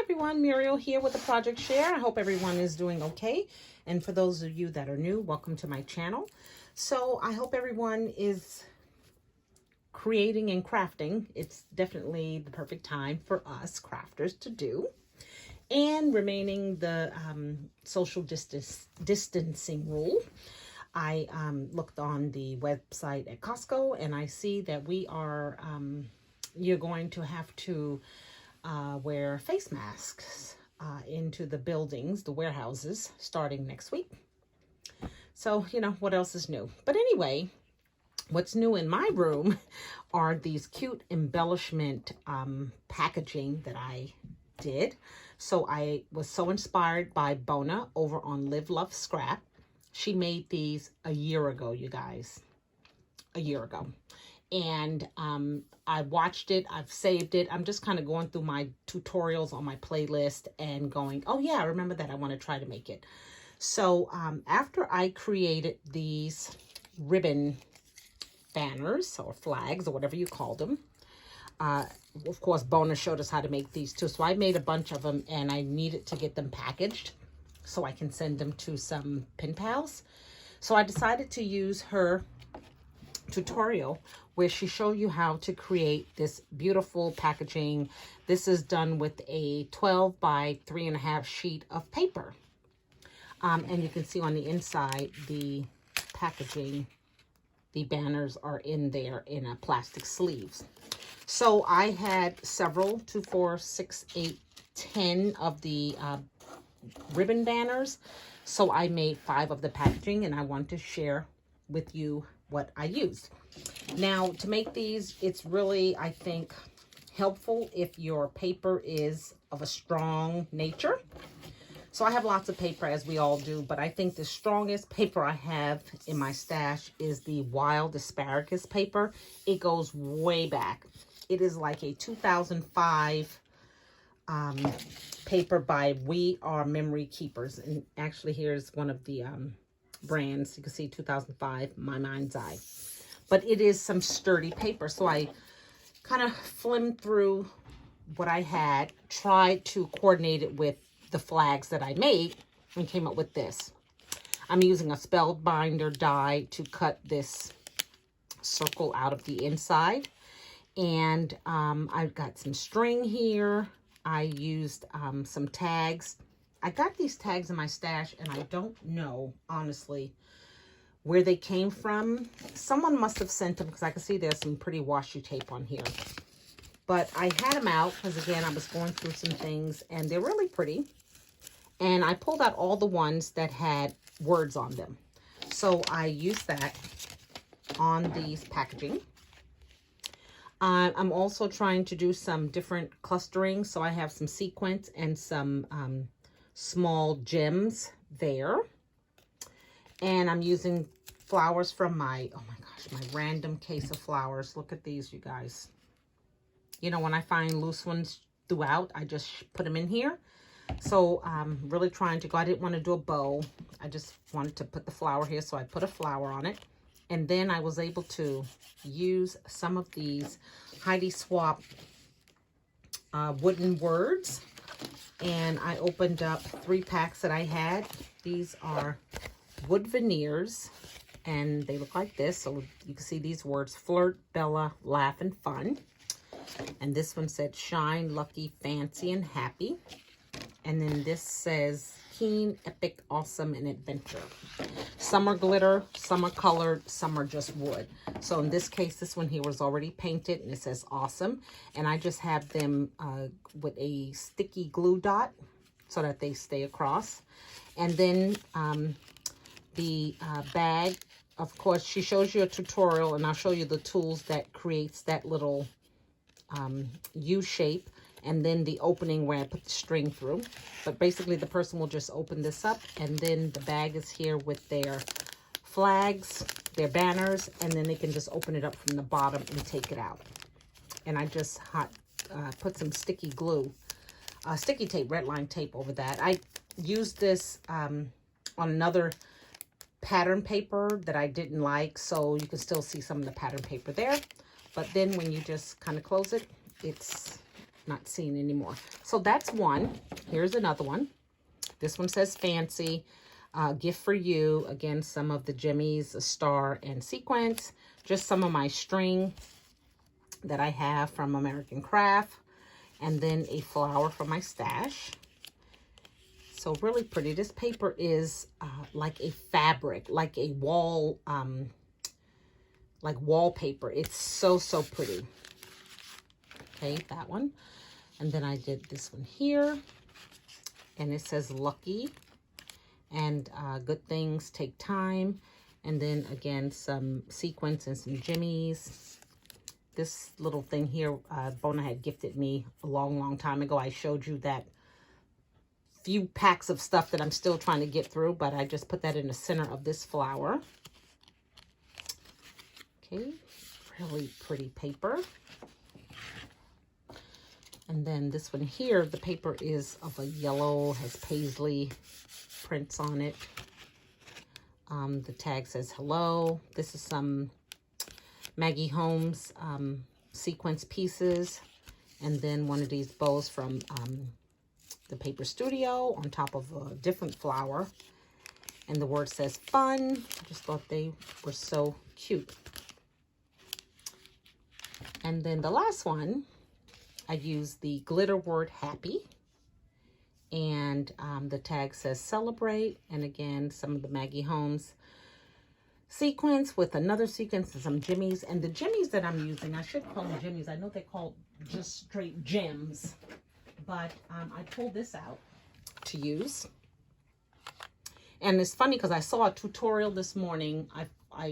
everyone, Muriel here with the Project Share. I hope everyone is doing okay. And for those of you that are new, welcome to my channel. So I hope everyone is creating and crafting. It's definitely the perfect time for us crafters to do. And remaining the social distancing rule. I looked on the website at Costco and I see that we are, you're going to have to wear face masks into the buildings, the warehouses, starting next week. So, you know, what else is new? But anyway, what's new in my room are these cute embellishment packaging that I did. So I was so inspired by Bona over on LIVELOVESCRAP. She made these a year ago, you guys. A year ago. And I watched it, I've saved it. I'm just kind of going through my tutorials on my playlist and going, oh yeah, I remember that. I want to try to make it. So after I created these ribbon banners or flags or whatever you call them, of course, Bona showed us how to make these too. So I made a bunch of them and I needed to get them packaged so I can send them to some pen pals. So I decided to use her tutorial where she showed you how to create this beautiful packaging. This is done with a 12 by 3.5 sheet of paper. And you can see on the inside, the packaging, the banners are in there in a plastic sleeves. So I had several, 2, 4, 6, 8, 10 of the ribbon banners. So I made 5 of the packaging and I want to share with you what I used. Now, to make these, it's really, I think, helpful if your paper is of a strong nature. So I have lots of paper, as we all do, but I think the strongest paper I have in my stash is the wild asparagus paper. It goes way back. It is like a 2005 paper by We Are Memory Keepers. And actually, here's one of the brands. You can see 2005, My Mind's Eye. But it is some sturdy paper. So I kind of flimmed through what I had, tried to coordinate it with the flags that I made, and came up with this. I'm using a spellbinder die to cut this circle out of the inside. And I've got some string here. I used some tags. I got these tags in my stash, and I don't know, honestly, where they came from. Someone must have sent them because I can see there's some pretty washi tape on here. But I had them out because, again, I was going through some things, and they're really pretty. And I pulled out all the ones that had words on them. So I used that on these packaging. I'm also trying to do some different clustering. So I have some sequins and some small gems there. And I'm using flowers from my, oh my gosh, my random case of flowers. Look at these, you guys. You know, when I find loose ones throughout, I just put them in here. So I'm really trying to go, I didn't want to do a bow. I just wanted to put the flower here. So I put a flower on it. And then I was able to use some of these Heidi Swap wooden words. And I opened up 3 packs that I had. These are wood veneers, and they look like this. So you can see these words: flirt, Bella, laugh, and fun. And this one said shine, lucky, fancy, and happy. And then this says keen, epic, awesome, and adventure. Some are glitter, some are colored, some are just wood. So in this case, this one here was already painted, and it says awesome. And I just have them with a sticky glue dot so that they stay across. And then the bag, of course, she shows you a tutorial, and I'll show you the tools that creates that little U shape, and then the opening where I put the string through. But basically, the person will just open this up, and then the bag is here with their flags, their banners, and then they can just open it up from the bottom and take it out. And I just put some sticky glue, sticky tape, red line tape over that. I used this on another pattern paper that I didn't like, so you can still see some of the pattern paper there. But then when you just kind of close it, it's not seen anymore. So that's one. Here's another one. This one says Fancy. Gift for you. Again, some of the jimmies, a star and sequence. Just some of my string that I have from American Craft. And then a flower for my stash. So really pretty. This paper is like a fabric, like a wall, like wallpaper. It's so, so pretty. Okay, that one. And then I did this one here. And it says Lucky. And good things take time. And then again, some sequins and some jimmies. This little thing here, Bona had gifted me a long, long time ago. I showed you that few packs of stuff that I'm still trying to get through, but I just put that in the center of this flower. Okay, really pretty paper. And then this one here, the paper is of a yellow, has paisley prints on it. The tag says hello. This is some Maggie Holmes sequence pieces. And then one of these bows from the Paper Studio on top of a different flower. And the word says fun. I just thought they were so cute. And then the last one, I used the glitter word happy. And the tag says celebrate. And again, some of the Maggie Holmes sequence with another sequence and some jimmies. And the jimmies that I'm using, I should call them jimmies. I know they're called just straight gems. But I pulled this out to use. And it's funny because I saw a tutorial this morning,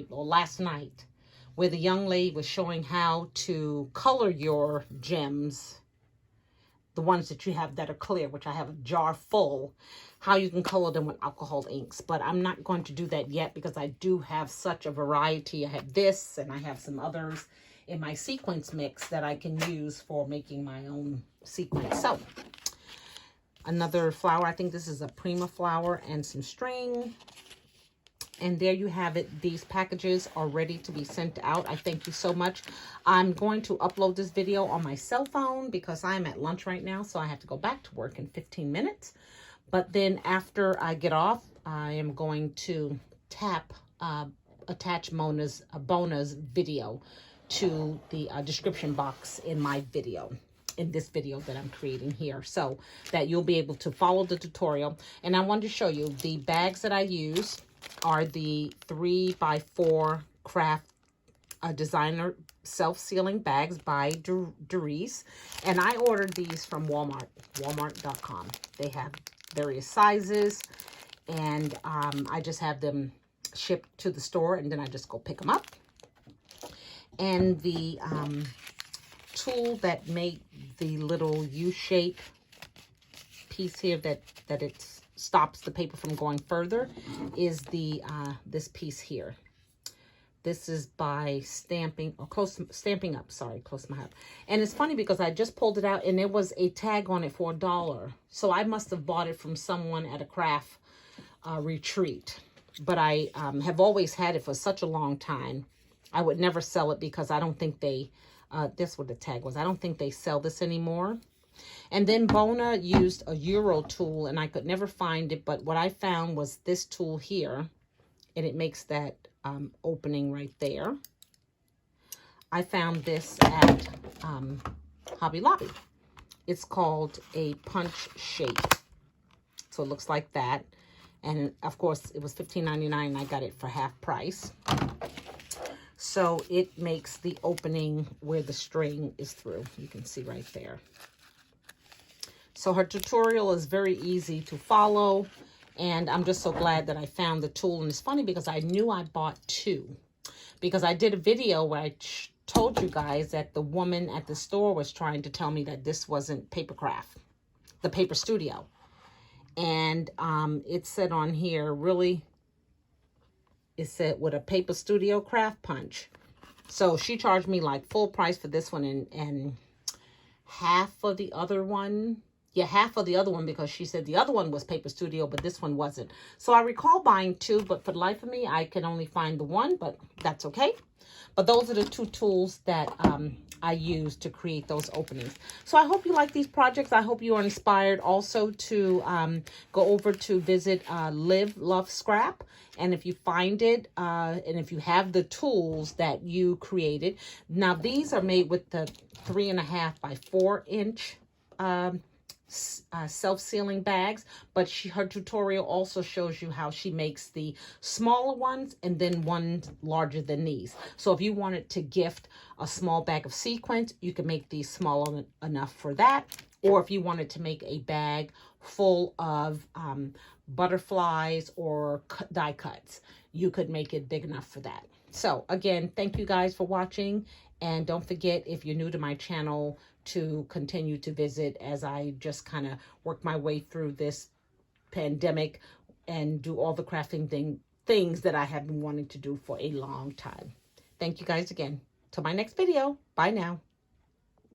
or last night, where the young lady was showing how to color your gems, the ones that you have that are clear, which I have a jar full, how you can color them with alcohol inks. But I'm not going to do that yet because I do have such a variety. I have this and I have some others in my sequence mix that I can use for making my own sequence. So another flower, I think this is a Prima flower, and some string. And there you have it. These packages are ready to be sent out. I thank you so much. I'm going to upload this video on my cell phone because I'm at lunch right now, so I have to go back to work in 15 minutes. But then after I get off, I am going to attach Bona's video to the description box in my video, in this video that I'm creating here, so that you'll be able to follow the tutorial. And I wanted to show you the bags that I use are the 3x4 craft designer self-sealing bags by Doris. And I ordered these from walmart.com. They have various sizes, and I just have them shipped to the store, and then I just go pick them up. And the tool that made the little U-shape piece here that it stops the paper from going further is the this piece here. This is by Stamping Up, sorry, Close My Heart. And it's funny because I just pulled it out and there was a tag on it for $1. So I must have bought it from someone at a craft retreat. But I have always had it for such a long time. I would never sell it because I don't think they, that's what the tag was. I don't think they sell this anymore. And then Bona used a Euro tool and I could never find it. But what I found was this tool here. And it makes that opening right there. I found this at Hobby Lobby. It's called a punch shape. So it looks like that. And of course it was $15.99 and I got it for half price. So it makes the opening where the string is through. You can see right there. So her tutorial is very easy to follow. And I'm just so glad that I found the tool. And it's funny because I knew I bought two. Because I did a video where I told you guys that the woman at the store was trying to tell me that this wasn't Papercraft, the Paper Studio. And it said on here, really, it said with a Paper Studio craft punch. So she charged me like full price for this one and half for the other one. yeah, half of the other one, because she said the other one was Paper Studio, but this one wasn't. So I recall buying two, but for the life of me, I can only find the one, but that's okay. But those are the two tools that I use to create those openings. So I hope you like these projects. I hope you are inspired also to go over to visit Live Love Scrap. And if you find it, and if you have the tools that you created. Now, these are made with the 3.5 by 4 inch self-sealing bags, but her tutorial also shows you how she makes the smaller ones and then ones larger than these. So if you wanted to gift a small bag of sequins, you can make these small enough for that. Or if you wanted to make a bag full of butterflies or die cuts, you could make it big enough for that. So again, thank you guys for watching. And don't forget, if you're new to my channel, to continue to visit as I just kind of work my way through this pandemic and do all the crafting things that I have been wanting to do for a long time. Thank you guys again. Till my next video. Bye now.